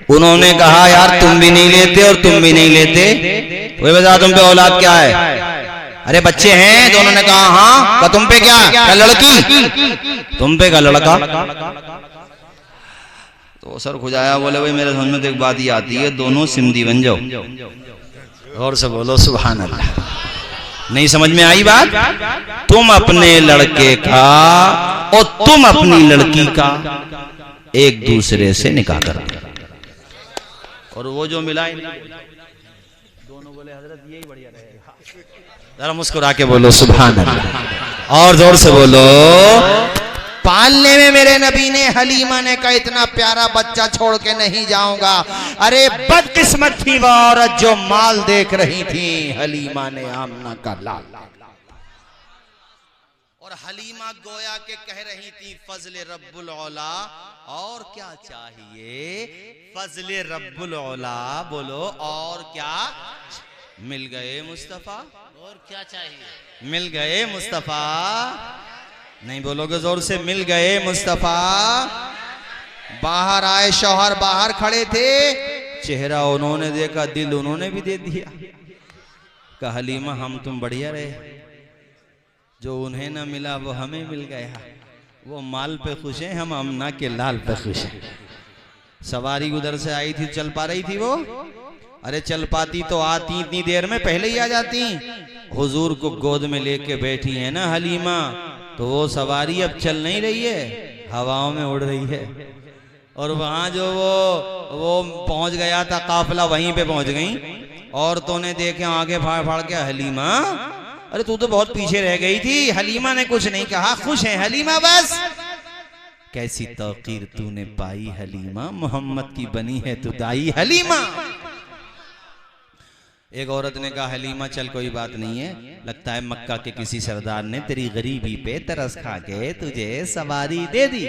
उन्होंने कहा यार तुम भी नहीं लेते और तुम भी नहीं लेते, कोई बता तुम पे औलाद क्या है? अरे बच्चे हैं। तो उन्होंने कहा हाँ। का तुम पे क्या लड़की, तुम पे का लड़का। तो सर खुजाया, बोले भाई मेरे समझ में तो एक बात ही आती है, दोनों सिमधी बन जाओ। और से बोलो सुभान अल्लाह। नहीं समझ में आई बात? तुम अपने लड़के का और तुम अपनी लड़की का एक दूसरे से निकाह कर दो। और वो जो मिला दोनों बोले हजरत यही बढ़िया रहेगा। जरा मुस्कुरा के बोलो सुभान अल्लाह, और जोर से बोलो। पालने में मेरे नबी ने हलीमा ने कहा इतना प्यारा बच्चा छोड़ के नहीं जाऊंगा। अरे बदकिस्मत थी वो औरत जो माल देख रही थी हलीमा ने आमना का लाल। और हलीमा गोया के कह रही थी फजले रब्बुल औला, और क्या चाहिए? फजले रब्बुल औला, बोलो और क्या? मिल गए मुस्तफा। और क्या चाहिए? मिल गए मुस्तफा। नहीं बोलोगे जोर से? मिल गए मुस्तफा। बाहर आए, शौहर बाहर खड़े थे, चेहरा उन्होंने देखा, दिल उन्होंने भी दे दिया। कहा हलीमा हम तुम बढ़िया रहे, जो उन्हें ना मिला वो हमें मिल गया। वो माल पे खुश हैं, हम अमना के लाल पे खुश हैं। सवारी उधर से आई थी, चल पा रही थी वो? अरे चल पाती तो आती इतनी देर में, पहले ही आ जाती। हुजूर को गोद में लेके बैठी है ना हलीमा, तो वो सवारी अब चल नहीं रही है, हवाओं में उड़ रही है। और वहां जो वो पहुंच गया था काफिला, वहीं पे पहुंच गई। औरतों ने देखे आगे फाड़ फाड़ के, हलीमा अरे तू तो बहुत पीछे रह गई थी। हलीमा ने कुछ नहीं कहा, खुश है हलीमा बस। कैसी तौकीर तूने पाई हलीमा, मोहम्मद की बनी है तू दाई हलीमा। एक औरत ने कहा हलीमा चल कोई बात नहीं है, लगता है मक्का के किसी सरदार ने तेरी गरीबी पे तरस खा के तुझे सवारी दे दी,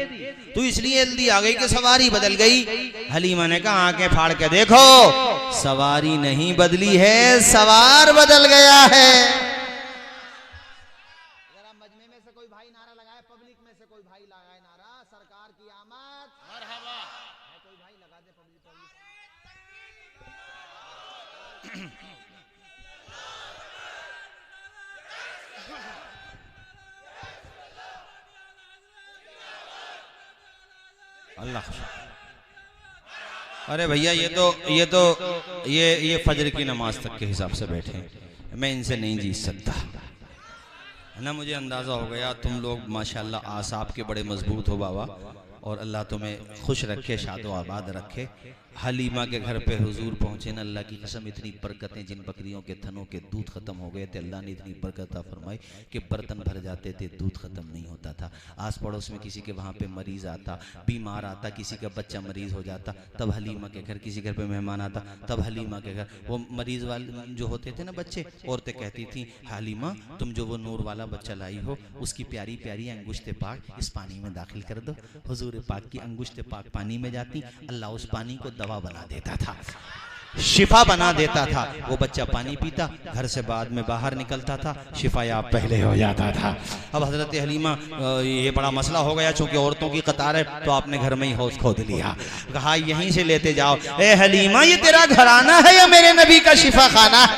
तू इसलिए जल्दी आ गई कि सवारी बदल गई। हलीमा ने कहा आंखें फाड़ के देखो, सवारी नहीं बदली है, सवार बदल गया है। जरा मजमे में से कोई भाई नारा लगाए, पब्लिक में से कोई भाई लगाए नारा, सरकार की आमद मरहबा। कोई भाई लगा दे पब्लिक। अल्लाह। अरे भैया ये फजर की नमाज तक के हिसाब से बैठे, मैं इनसे नहीं जीत सकता ना। मुझे अंदाज़ा हो गया तुम लोग माशाल्लाह आसाब के बड़े मजबूत हो बाबा, और अल्लाह तुम्हें खुश रखे, शादो आबाद रखे। हलीमा के घर पे हुजूर पहुंचे ना, अल्लाह की कसम इतनी बरकतें, जिन बकरियों के थनों के दूध खत्म हो गए थे, अल्लाह ने इतनी बरकत फरमाई कि बर्तन भर जाते थे, दूध खत्म नहीं होता था। आस पड़ोस में किसी के वहाँ पे मरीज आता, बीमार आता, किसी का बच्चा मरीज हो जाता, तब हलीमा के घर, किसी घर पे मेहमान आता, तब हलीमा के घर वो मरीज वाले जो होते थे ना बच्चे, औरतें कहती थी हलीमा तुम जो वो नूर वाला बच्चा लाई हो, उसकी प्यारी प्यारी अंगुश्ते पाक इस पानी में दाखिल कर दो। हुजूर पाक की अंगुश्ते पाक पानी में जाती, अल्लाह उस पानी को दवा बना देता था, शिफा बना देता था। वो बच्चा पानी पीता, घर से बाद में बाहर निकलता था, शिफा याब पहले हो जाता था। अब हजरत हलीमा ये बड़ा मसला हो गया, चूंकि औरतों की कतार है, तो आपने घर में ही हौज खोद लिया, कहा यहीं से लेते जाओ। ए हलीमा ये तेरा घराना है या मेरे नबी का शिफा खाना है?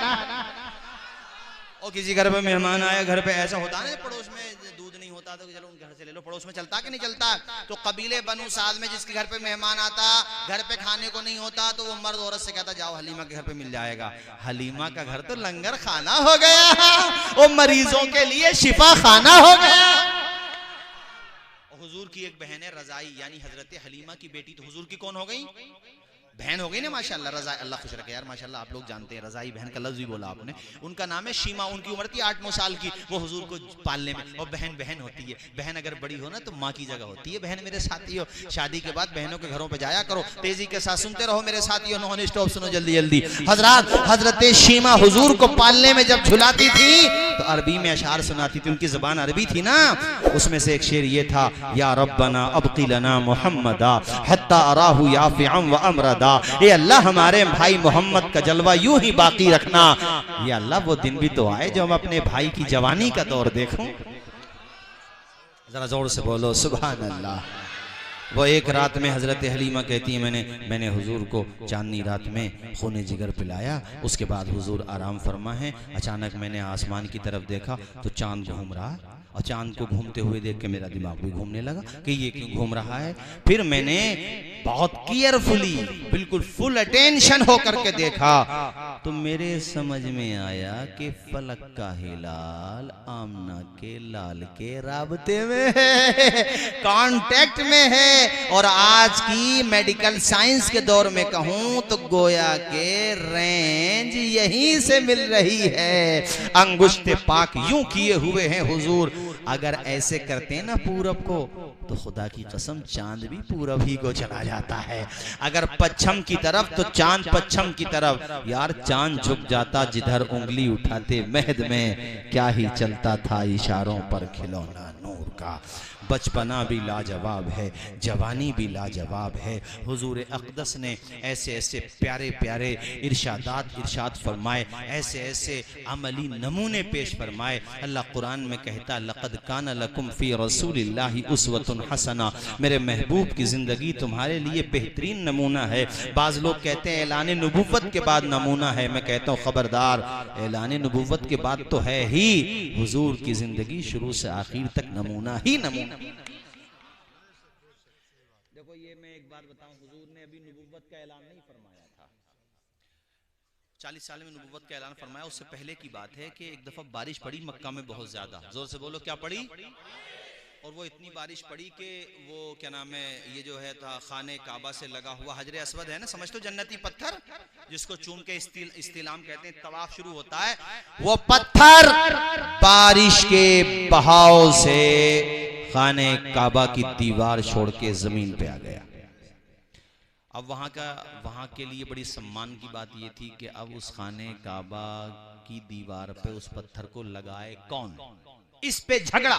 और किसी घर पे मेहमान आया, घर पे ऐसा होता है पड़ोस में दूध नहीं होता तो चलो उन घर से ले लो, पड़ोस में चलता कि नहीं चलता? तो कबीले बनु साद में जिसके घर पे मेहमान आता, घर पे खाने को नहीं होता, तो वो मर्द औरत से कहता जाओ हलीमा के घर पे मिल जाएगा। हलीमा का घर तो लंगर खाना हो गया, वो मरीजों के लिए शिफा खाना हो गया। हुजूर की एक बहन है रजाई, यानी हजरत हलीमा की बेटी, तो हुजूर की कौन हो गई? बहन हो गई ना माशाल्लाह। रजाई, अल्लाह खुश रखे यार माशाल्लाह, आप लोग जानते हैं रजाई बहन का लफ्ज़ भी बोला आपने। उनका नाम है शीमा, उनकी उम्र थी 8-9 साल की, वो हुजूर को पालने में। और बहन बहन होती है, बहन अगर बड़ी हो ना तो माँ की जगह होती है। बहन मेरे साथियों, शादी के बाद बहनों के घरों पे जाया करो, तेजी के साथ सुनते रहो मेरे साथियों, नॉन स्टॉप सुनो जल्दी जल्दी। हजरत शीमा हुजूर को पालने में जब झुलाती थी तो अरबी में अशार सुनाती थी, उनकी जुबान अरबी थी ना। उसमें से एक शेर ये था, या रब्बना अब्क़ी लना मुहम्मदा हत्ता अराहु याफ़िअन व अमरदा। ये अल्लाह हमारे भाई मोहम्मद का जलवा यूं ही बाकी रखना। ये अल्लाह वो दिन भी तो आए जो हम अपने भाई की जवानी का दौर देखूं। जरा जोर से बोलो सुभान अल्लाह। वो एक रात में हजरत हलीमा कहती है मैंने हुजूर को चांदनी रात में खून जिगर पिलाया, उसके बाद हुजूर आराम फरमा है। अचानक मैंने आसमान की तरफ देखा तो चांद घूम रहा, और चांद को घूमते हुए देख के मेरा दिमाग भी घूमने लगा कि ये क्यों घूम रहा है। फिर मैंने बहुत केयरफुली, बिल्कुल फुल अटेंशन होकर के देखा तो मेरे समझ में आया कि फलक का हिलाल आमना के लाल के राबते में है, कांटेक्ट में है। और आज की मेडिकल साइंस के दौर में कहूं तो गोया के रेंज यहीं से मिल रही है। अंगुष्ठ पाक यूं किए हुए हैं हुजूर, अगर ऐसे करते हैं ना पूरब को तो खुदा की कसम चांद भी पूरब ही को चला जाता है। अगर पश्चिम की तरफ तो चांद पश्चिम की तरफ। यार चांद झुक जाता जिधर उंगली उठाते महद में, क्या ही चलता था इशारों पर खिलौना नूर का। बचपना भी लाजवाब है, जवानी भी लाजवाब है। हुजूर अक़दस ने ऐसे ऐसे प्यारे प्यारे इरशाद फरमाए, ऐसे ऐसे अमली नमूने पेश फरमाए। अल्लाह कुरान में कहता लक़द कान लकुम फ़ी रसूलिल्लाहि उस्वतुन हसना, मेरे महबूब की ज़िंदगी तुम्हारे लिए बेहतरीन नमूना है। बाज़ लोग कहते हैं ऐलान नबुव्वत के बाद नमूना है, मैं कहता हूँ खबरदार, ऐलान नबुव्वत के बाद तो है ही, हुजूर की ज़िंदगी शुरू से आखिर तक नमूना ही नमूना। देखो ये मैं एक बात बताऊं, हुजूर ने अभी नबुव्वत का ऐलान नहीं फरमाया था, 40 साल में नबुव्वत का ऐलान फरमाया। उससे पहले की बात है कि एक दफा बारिश पड़ी मक्का में बहुत ज्यादा, जोर से बोलो क्या पड़ी। और वो इतनी बारिश पड़ी कि वो क्या नाम है, ये जो है था खाने काबा से लगा हुआ हजरे अस्वद है ना, समझ तो जन्नती पत्थर जिसको चूम के इस्तिलाम कहते हैं, तवाफ शुरू होता है, वो पत्थर बारिश के बहाव से खाने काबा की दीवार छोड़ के जमीन पे आ गया। अब वहां के लिए बड़ी सम्मान की बात यह थी कि अब उस खाने काबा की दीवार पे उस पत्थर को लगाए कौन, इस पे झगड़ा।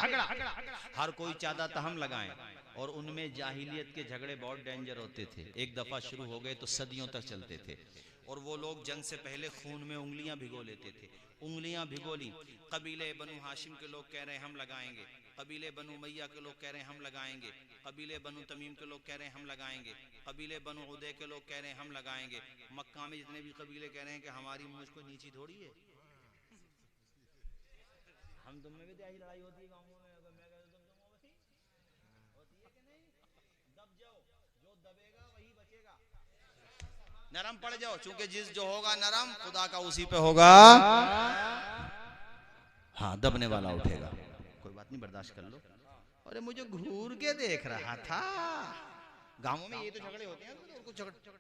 हर कोई चाहता था हम लगाएं, और उनमें जाहिलियत के झगड़े बहुत डेंजर होते थे, एक दफा शुरू हो गए तो सदियों तक चलते थे। और वो लोग जंग से पहले खून में उंगलियां भिगो लेते थे, उंगलियां भिगो ली। कबीले बनु हाशिम के लोग कह रहे हैं हम लगाएंगे, कबीले बनु मैया के लोग कह रहे हैं हम लगाएंगे, कबीले बनु तमीम के लोग कह रहे हैं हम लगाएंगे, कबीले बनु उदय के लोग कह रहे हैं हम लगाएंगे। मक्का में जितने भी कबीले कह रहे हैं कि हमारी मुझ को नीची थोड़ी है, हम तुम में भी ऐसी लड़ाई होती है गाँवों में, अगर मैं कहता तुम होती है कि नहीं, दब जाओ, जो दबेगा वही बचेगा, नरम पड़ जाओ, चूंकि जिस जो होगा नरम खुदा का उसी पे होगा, हाँ दबने वाला उठेगा। कोई बात नहीं, बर्दाश्त कर लो। अरे मुझे घूर के देख रहा था, गांवों में ये तो झगड़े होते हैं,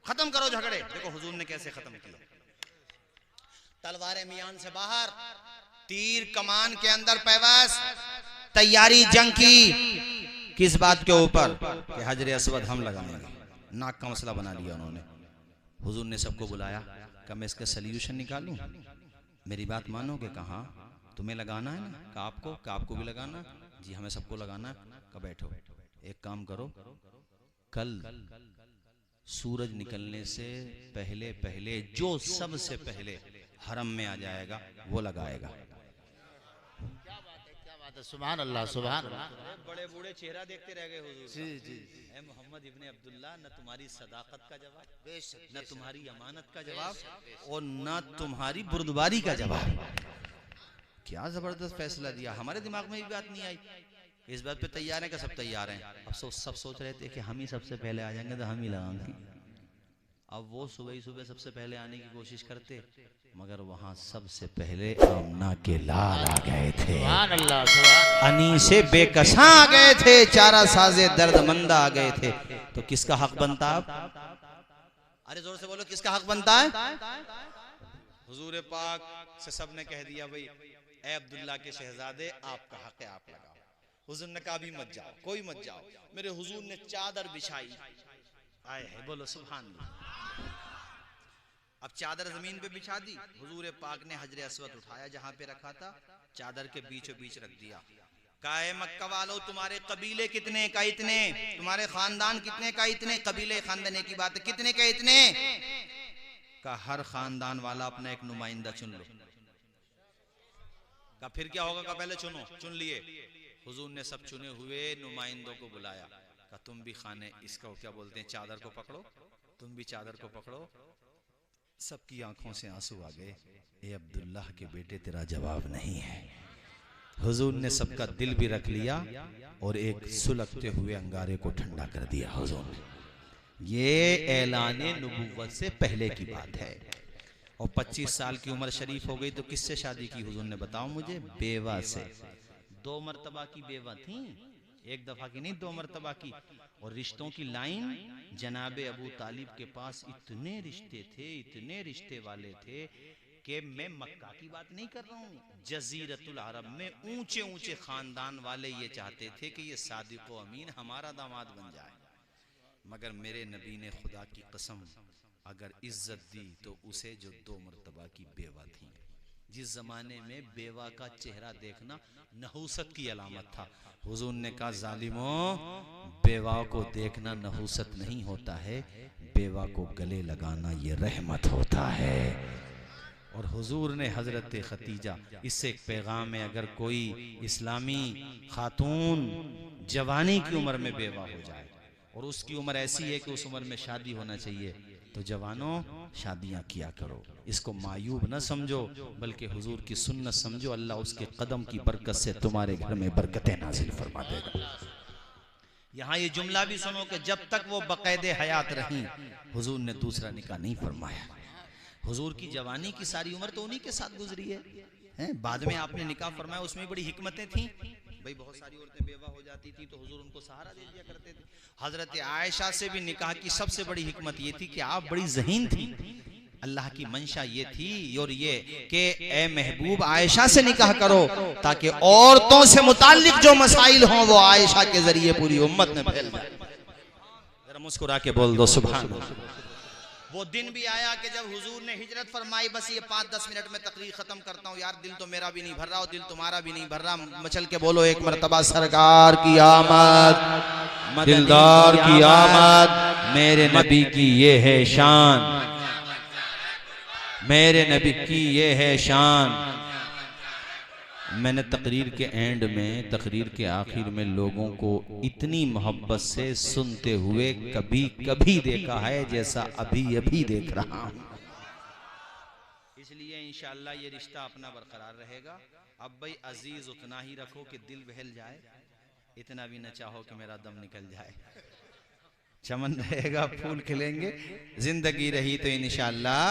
खत्म करो झगड़े। देखो हुजूर ने कैसे खत्म किया, तलवारें मियान से बाहर, तीर कमान के अंदर पैवास, तैयारी जंग की। किस बात के ऊपर कि हजरे अस्वद हम लगाएंगे। नाक का मसला बना लिया उन्होंने। हुजूर ने सबको बुलाया, कहा मैं इसका सल्यूशन निकालूं, मेरी बात मानोगे? कहा तुम्हें लगाना है ना, कहा आपको भी लगाना, जी हमें सबको लगाना। कहा बैठो, एक काम करो, कल सूरज निकलने से पहले पहले जो सबसे पहले हरम में आ जाएगा वो लगाएगा। सुभान अल्लाह, सुभान अल्लाह। बड़े बूढ़े चेहरा देखते रह गए हुजूर। जी जी, ए मोहम्मद इब्ने अब्दुल्ला, न तुम्हारी सदाकत का जवाब, न तुम्हारी अमानत का जवाब, और न तुम्हारी बुर्दबारी का जवाब। क्या जबरदस्त फैसला दिया, हमारे दिमाग में भी बात नहीं आई। इस बात पे तैयार है कि सब तैयार हैं? अब सब सोच रहे थे कि हम ही सबसे पहले आ जाएंगे तो हम ही लगाएंगे। अब वो सुबह ही सुबह सबसे पहले आने की कोशिश करते, मगर वहां सबसे पहले आमना के लाल आ गए थे, सुभान अल्लाह, सुभान। अनी से बेकसा आ गए थे, चारा साजे दर्दमंदा आ गए थे। तो किसका हक बनता है? अरे जोर से बोलो, किसका हक बनता है? हुजूर पाक से सबने कह दिया भाई ए अब्दुल्ला के शहजादे आपका हक है, आप लगाओ। हुजूर ने कहा भी मत जाओ, कोई मत जाओ। मेरे हुजूर ने चादर बिछाई, आए है बोलो सुभान अल्लाह। अब चादर जमीन पे बिछा दी, हुजूर पाक ने हजरे अस्वद उठाया, जहां पे रखा था चादर के बीचों बीच रख दिया। काए मक्का वालों, तुम्हारे कबीले कितने का इतने, तुम्हारे खानदान कितने का इतने, कबीले खानदाने की बात है, कितने का इतने का, हर खानदान वाला अपना एक नुमाइंदा चुन लो। का फिर क्या होगा? का पहले चुनो, चुन लिए। हुजूर ने सब चुने हुए नुमाइंदों को बुलाया, कहा तुम भी खाने इसको क्या बोलते हैं चादर को पकड़ो, तुम भी चादर को पकड़ो। सबकी आंखों से आंसू आ गए। ए अब्दुल्लाह के बेटे तेरा जवाब नहीं है। हुजूर ने सबका दिल भी रख लिया और एक सुलगते हुए अंगारे को ठंडा कर दिया हुजूर ने। ये ऐलाने नबुव्वत से पहले की बात है। और 25 साल की उम्र शरीफ हो गई तो किससे शादी की हुजूर ने, बताओ मुझे? बेवा से। 2 मरतबा की बेवा थी, एक दफा की नहीं, 2 मरतबा की। और रिश्तों की लाइन जनाबे अबू तालिब के पास इतने रिश्ते थे, इतने रिश्ते वाले थे कि मैं मक्का की बात नहीं कर रहा हूँ, जजीरतुल अरब में ऊंचे ऊंचे खानदान वाले ये चाहते थे कि ये सादिक व अमीन हमारा दामाद बन जाए। मगर मेरे नबी ने खुदा की कसम अगर इज्जत दी तो उसे जो 2 मरतबा की बेवा थी। जिस जमाने में बेवा का चेहरा देखना नहूसत की अलामत था, हुजूर ने कहा जालिमों, बेवा को देखना नहूसत नहीं होता है, बेवा को गले लगाना ये रहमत होता है। और हुजूर ने हजरत खतीजा, इससे एक पैगाम है, अगर कोई इस्लामी खातून जवानी की उम्र में बेवा हो जाए और उसकी उम्र ऐसी है कि उस उम्र में शादी होना चाहिए, तो जवानों शादियां किया करो। इसको मायूब न समझो बल्कि हुजूर की सुन्नत समझो। अल्लाह उसके कदम की बरकत से तुम्हारे घर में बरकतें नाजिल फरमा देगा। यहाँ ये जुमला भी सुनो कि जब तक वो बकायदे हयात रही हुजूर ने दूसरा निकाह नहीं फरमाया। हुजूर की जवानी की सारी उम्र तो उन्हीं के साथ गुजरी है। बाद में आपने निकाह फरमाया, उसमें बड़ी हिकमतें थी। भाई बहुत सारी औरतें बेवा हो जाती थी तो हुजूर उनको सहारा दे दिया करते थे। हजरत आयशा से भी निकाह की सबसे बड़ी हिकमत ये थी कि आप बड़ी ज़हीन थी। अल्लाह की मंशा ये थी और ये कि ए महबूब आयशा से निकाह करो ताकि औरतों से मुताल्लिक जो मसाइल हों वो आयशा के जरिए पूरी उम्मत में फैल जाए। जरा मुस्कुरा के बोल दो सुभान अल्लाह। वो दिन भी आया कि जब हुजूर ने हिजरत फरमाई, बस ये 5-10 मिनट में तकरीर खत्म करता हूँ यार, दिल तो मेरा भी नहीं भर रहा और दिल तुम्हारा भी नहीं भर रहा। मचल के बोलो एक मरतबा सरकार की आमद, दिलदार की आमद, मेरे नबी की ये है शान, मेरे नबी की ये है शान। मैंने तकरीर के एंड में, तकरीर के आखिर में लोगों को इतनी मोहब्बत से सुनते हुए कभी कभी देखा है जैसा अभी अभी देख रहा हूं। इसलिए इंशाअल्लाह ये रिश्ता अपना बरकरार रहेगा। अब भाई अजीज उतना ही रखो कि दिल बहल जाए, इतना भी न चाहो कि मेरा दम निकल जाए। चमन रहेगा, फूल खिलेंगे, जिंदगी रही तो इंशाअल्लाह।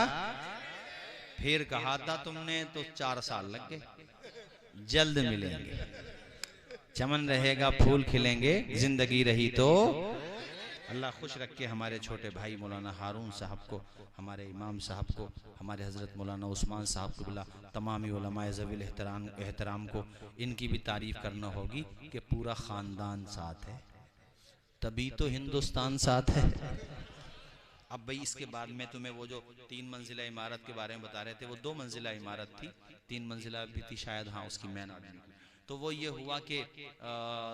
फिर कहा था तुमने तो 4 साल लग गए, जल्द मिलेंगे। चमन रहेगा, फूल खिलेंगे, जिंदगी रही तो। अल्लाह खुश रखे हमारे छोटे भाई मौलाना हारून साहब को, हमारे इमाम साहब को, हमारे हजरत मौलाना उस्मान साहब को, बिला तमामी उलमाए ज़वील एहतराम को। इनकी भी तारीफ करना होगी कि पूरा ख़ानदान साथ है, तभी तो हिंदुस्तान साथ है। अब भाई इसके बाद में तुम्हें वो जो 3 मंजिला इमारत के बारे में बता रहे थे, वो 2 मंजिला इमारत थी, 3 मंजिला भी थी शायद, हाँ उसकी मैन आदमी। तो वो ये हुआ कि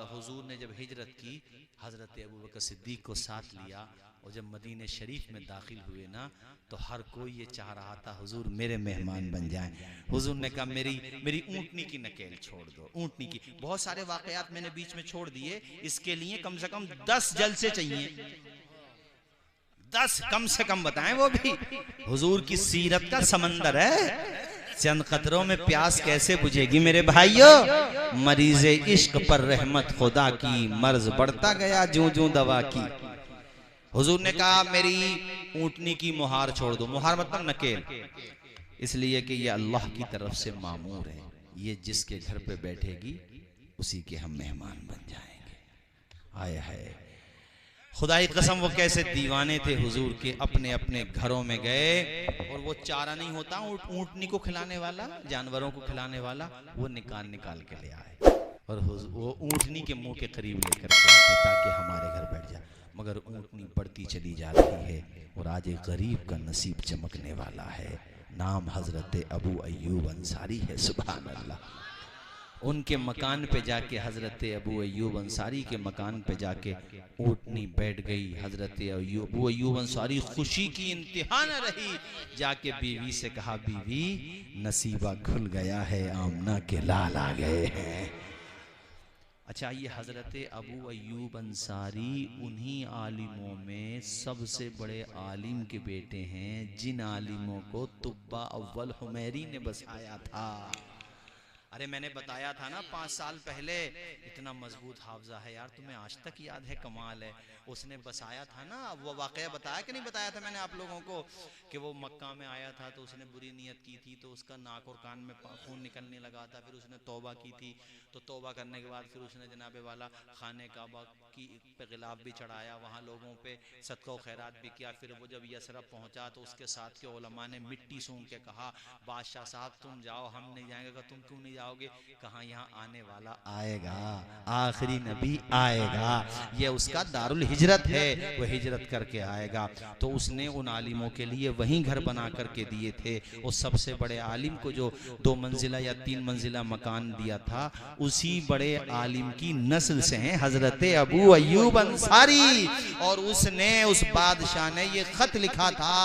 हुजूर ने जब हिजरत की, हज़रत अबू बकर सिद्दीक़ को साथ लिया और जब मदीने शरीफ में दाखिल हुए ना, तो हर कोई ये चाह रहा था हुजूर मेरे मेहमान बन जाएं। हुजूर ने कहा मेरी ऊँटनी की नकेल छोड़ दो, ऊँटनी की। बहुत सारे वाक़यात मैंने बीच में छोड़ दिए, इसके लिए कम से कम 10 जलसे चाहिए, 10 कम से कम बताएं, वो भी हुजूर की सीरत का समंदर है। चंद कतरों में प्यास कैसे बुझेगी मेरे भाइयों। मरीज़े इश्क पर रहमत खुदा की, मर्ज बढ़ता गया जूं जूं दवा की। हुजूर ने कहा मेरी ऊँटनी की मुहार छोड़ दो। मुहार मतलब नकेल, इसलिए कि ये अल्लाह की तरफ से मामूर है, ये जिसके घर पे बैठेगी उसी के हम मेहमान बन जाएंगे। आए है खुदाई कसम, वो कैसे दीवाने थे हुजूर के, अपने अपने घरों में गए और वो चारा नहीं होता ऊँटनी को खिलाने वाला, जानवरों को खिलाने वाला, वो निकाल के ले आए और वो ऊँटनी के मुंह के करीब लेकर के आते ताकि हमारे घर बैठ जाए। मगर ऊँटनी बढ़ती चली जा रही है और आज एक गरीब का नसीब चमकने वाला है। नाम हजरत अबू अय्यूब अंसारी है। सुभान अल्लाह। उनके मकान पे जाके, हजरत अबू अय्यूब अंसारी के मकान पे जाके ऊँटनी बैठ गई। हजरत अबू अय्यूब अंसारी खुशी की इंतहा न रही, जाके बीवी से कहा बीवी नसीबा खुल गया है, आमना के लाल आ गए हैं। अच्छा, ये हज़रत अबू अय्यूब अंसारी उन्हीं आलिमों में सबसे बड़े आलिम के बेटे हैं जिन आलिमों को तुब्बा अव्वल हुमैरी ने बसाया था। अरे मैंने बताया था ना 5 साल पहले, इतना मजबूत हाफजा है यार, तुम्हें आज तक याद है, कमाल है। उसने बसाया था ना, वो वाकया बताया कि नहीं बताया था मैंने आप लोगों को कि वो मक्का में आया था तो उसने बुरी नीयत की थी, तो उसका नाक और कान में खून निकलने लगा था। फिर उसने तौबा की थी, तो तौबा करने के बाद फिर उसने जनाबे वाला खाने काबा की पे गिलाफ भी चढ़ाया, वहाँ लोगों पे सदका खैरात भी किया। फिर वो जब यसरब पहुँचा तो उसके साथ के उलमा ने मिट्टी सूंघ के कहा, बादशाह साहब तुम जाओ, हम नहीं जाएंगे। तुम क्यों नहीं जाओगे? कहाँ, यहाँ आने वाला आएगा, आखिरी नबी आएगा, ये उसका दारुल हिजरत है, वो हिजरत करके आएगा। तो उसने उन आलिमों के लिए वहीं घर बना करके दिए थे। उस सबसे बड़े आलिम को जो 2 मंजिला या 3 मंजिला मकान दिया था, उसी बड़े आलिम की नस्ल से हैं हजरत अबू अय्यूब अंसारी। और उसने, उस बादशाह ने ये खत लिखा था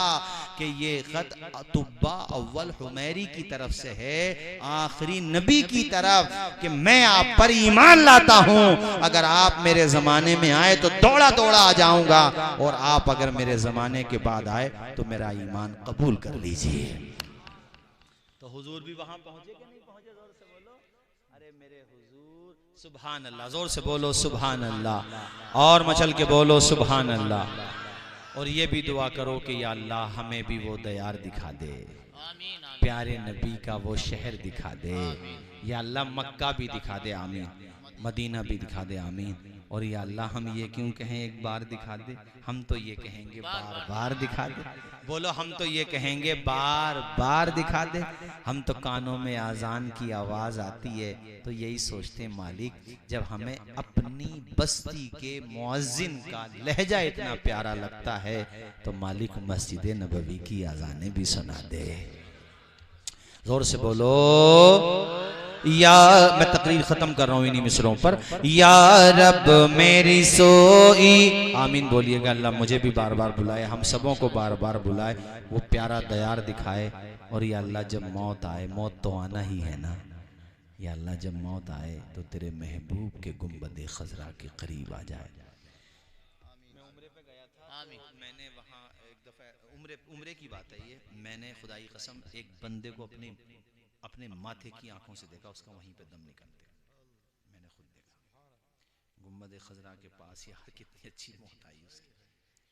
कि ये खत तुब्बा अव्वल हुमैरी की तरफ से है, आखिरी नबी की तरफ, कि मैं आप पर ईमान लाता हूं, अगर आप मेरे जमाने में आए तो दौड़ा दौड़ा आ जाऊंगा, और आप अगर मेरे जमाने के बाद आए तो मेरा ईमान कबूल कर लीजिए। तो हुजूर भी वहां पहुंचे कि नहीं पहुंचे? जोर से बोलो, अरे मेरे हुजूर, सुभान अल्लाह, जोर से बोलो सुभान अल्लाह, और मचल के बोलो सुभान अल्लाह। और ये भी दुआ करो कि या अल्लाह हमें भी वो दयार दिखा दे, प्यारे नबी का वो शहर दिखा दे, या अल्लाह मक्का भी दिखा दे, आमीन, मदीना भी दिखा दे, आमीन। और या अल्लाह हम ये क्यों कहें एक बार दिखा दे, हम तो ये कहेंगे बार बार दिखा दे। बोलो, हम तो ये कहेंगे बार बार दिखा दे। हम तो कानों में आज़ान की आवाज़ आती है तो यही सोचते हैं, मालिक जब हमें अपनी बस्ती के मुअज्जिन का लहजा इतना प्यारा लगता है तो मालिक मस्जिद नबवी की आज़ानें भी सुना दे। जोर से बोलो या, मैं तकरीर खत्म कर रहा हूँ इन्हीं मिसरों पर। या रब मेरी सोई, आमीन बोलिएगा। अल्लाह मुझे भी बार बार बुलाए, हम सबों को बार बार बुलाए, वो प्यारा दयार दिखाए। और या अल्लाह जब मौत आए, मौत तो आना ही है ना, या अल्लाह जब मौत आए तो तेरे महबूब के गुंबद खजरा के करीब आ जाए। मैं उम्रे पे गया था, मैंने वहाँ एक दफ़ा, उम्रे की बात है ये, मैंने खुदा की कसम एक बंदे को अपने माथे की आंखों से देखा, उसका वहीं पे दम निकलते, मैंने खुद देखा। गुंबद खजरा के पास यार कितनी अच्छी मौत आई उसकी,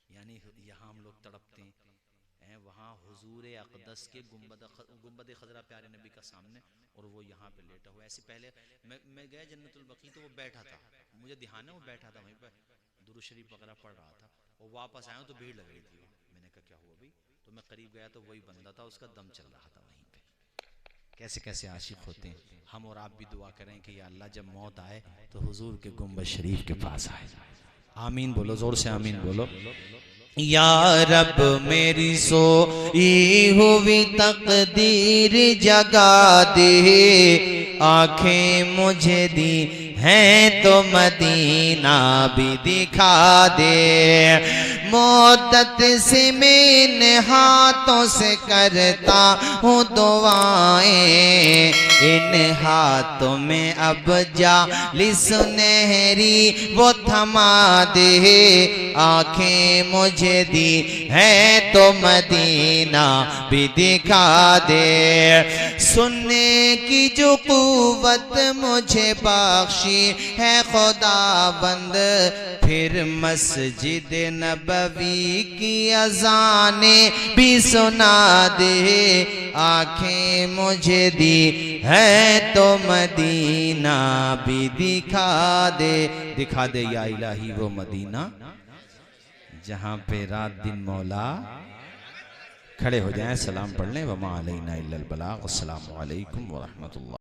यानी यहाँ हम लोग तड़पते हैं, वहाँ हुजूर अक़दस के गुंबद खजरा प्यारे नबी का सामने, और वो यहाँ पे लेटा हुआ। ऐसे पहले मैं गया जन्नतुल बकी तो वो बैठा था, मुझे ध्यान है वो बैठा था वहीं पर दुरूद शरीफ वगैरह पढ़ रहा था, और वापस आया तो भीड़ लग रही थी। मैंने कहा क्या हुआ भाई, तो मैं करीब गया तो वही बंदा था, उसका दम चल रहा था वहीं पे। कैसे कैसे आशिक होते हैं। हम और आप भी दुआ करें कि या अल्लाह जब मौत आए तो हुजूर के गुंबद शरीफ के पास आए। आमीन बोलो, जोर से आमीन बोलो। या रब मेरी सोई हुई तकदीर जगा दे, आंखें मुझे दी हैं तो मदीना भी दिखा दे। मुद्दत से मैं इन हाथों से करता हूँ दुआएं, इन हाथों में अब जाली सुनहरी वो थमा दे, आंखें मुझे दी है तो मदीना भी दिखा दे। सुनने की जो कुव्वत मुझे बख्शी है खुदाबंद, फिर मस्जिद नबवी की अज़ाने भी सुना दे, आंखें मुझे दी है तो मदीना भी दिखा दे। दिखा दे या इलाही वो मदीना जहाँ पे रात दिन मौला। खड़े हो जाएं, सलाम पढ़ लें। वमा अलैना इल्लल बलाग। अस्सलामु अलैकुम व रहमतुल्लाह।